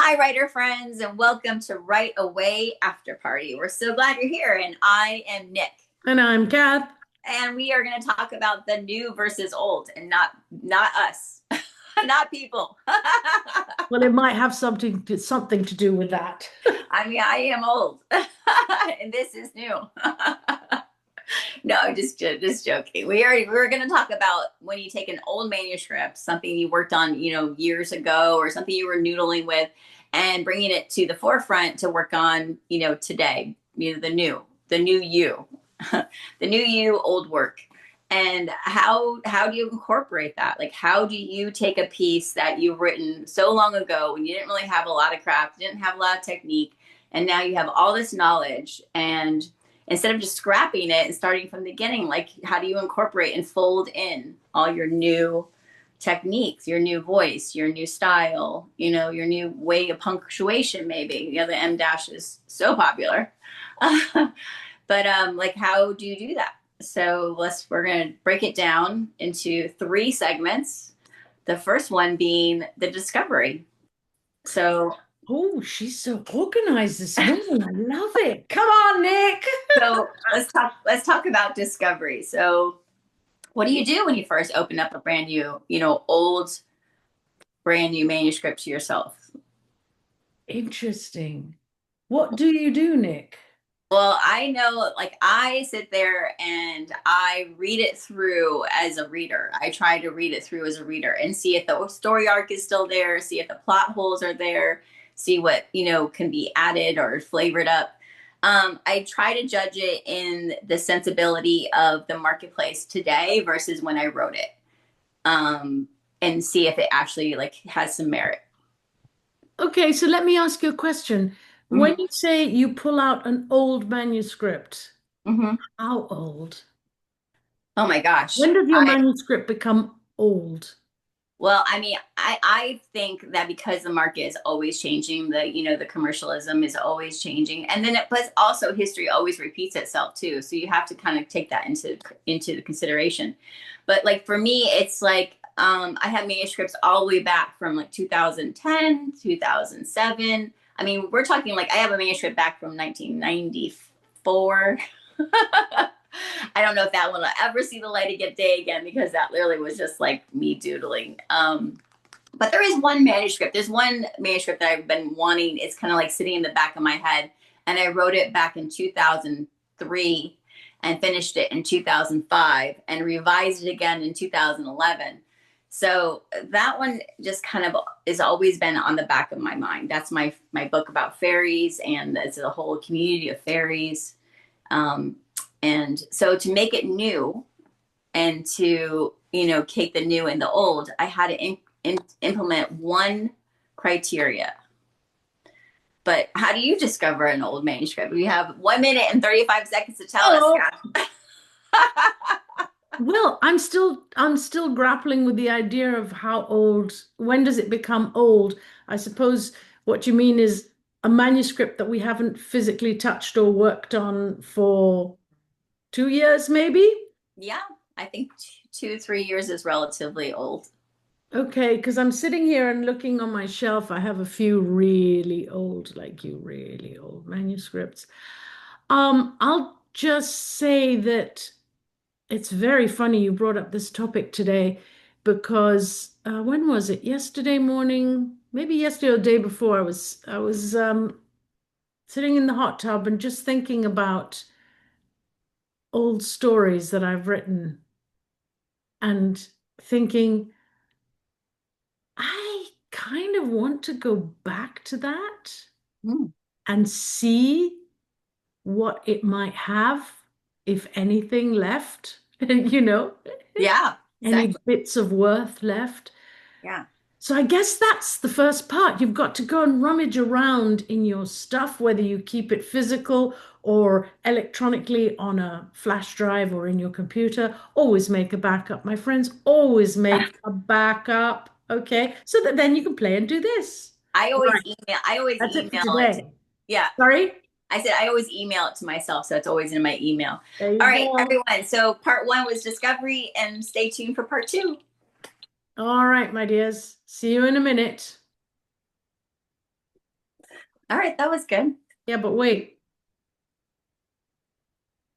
Hi, writer friends, and welcome to Right Away After Party. We're so glad you're here, and I am Nick, And I'm Kath. and we are going to talk about the new versus old, and not us, not people. Well, it might have something to do with that. I mean, I am old, and this is new. No, just joking. We were going to talk about when you take an old manuscript, something you worked on, years ago, or something you were noodling with, and bringing it to the forefront to work on, today. The new you, the new you, old work. And how do you incorporate that? Like, how do you take a piece that you've written so long ago when you didn't really have a lot of craft, didn't have a lot of technique, and now you have all this knowledge, and instead of just scrapping it and starting from the beginning, like, how do you incorporate and fold in all your new techniques, your new voice, your new style, your new way of punctuation? Maybe the M dash is so popular. But like, how do you do that? So we're gonna break it down into three segments, the first one being the discovery. So Oh, she's so organized this morning. I love it. Come on, Nick. so let's talk about discovery. So what do you do when you first open up a brand new, old, brand new manuscript to yourself? Interesting. What do you do, Nick? Well, I know, like, I sit there and I read it through as a reader. I try to read it through as a reader and see if the story arc is still there, see if the plot holes are there, see what, can be added or flavored up. I try to judge it in the sensibility of the marketplace today versus when I wrote it, and see if it actually like has some merit. Okay, so let me ask you a question. When Hmm. you say you pull out an old manuscript, Hmm. how old? Oh my gosh. When does your manuscript become old? Well, I mean, I think that because the market is always changing, the commercialism is always changing, and then but also history always repeats itself too. So you have to kind of take that into the consideration. But like for me, it's like I have manuscripts all the way back from like 2010, 2007. I mean, we're talking like I have a manuscript back from 1994. I don't know if that one will ever see the light of day again because that literally was just like me doodling. But there is one manuscript. There's one manuscript that I've been wanting. It's kind of like sitting in the back of my head. And I wrote it back in 2003 and finished it in 2005 and revised it again in 2011. So that one just kind of has always been on the back of my mind. That's my book about fairies, and it's a whole community of fairies. Um, and so to make it new and to, take the new and the old, I had to implement one criteria. But how do you discover an old manuscript? We have 1 minute and 35 seconds to tell us, Oh, Scott. well, I'm still grappling with the idea of how old, when does it become old? I suppose what you mean is a manuscript that we haven't physically touched or worked on for 2 years, maybe? Yeah, I think 2, 3 years is relatively old. Okay, because I'm sitting here and looking on my shelf. I have a few really old, like you, really old manuscripts. I'll just say that it's very funny you brought up this topic today because when was it? Yesterday morning, maybe yesterday or the day before, I was sitting in the hot tub and just thinking about old stories that I've written and thinking, I kind of want to go back to that Mm. and see what it might have, if anything left, you know, Yeah, any exactly. bits of worth left. Yeah. So I guess that's the first part. You've got to go and rummage around in your stuff, whether you keep it physical or electronically on a flash drive or in your computer. Always make a backup, my friends. Always make a backup. Okay. So that then you can play and do this. Right. I always That's it for email it. today. Yeah. Sorry. I said I always email it to myself, so it's always in my email. There All you right, go. everyone. So part one was discovery, and stay tuned for part two. All right, my dears. See you in a minute. All right, that was good. Yeah, but wait.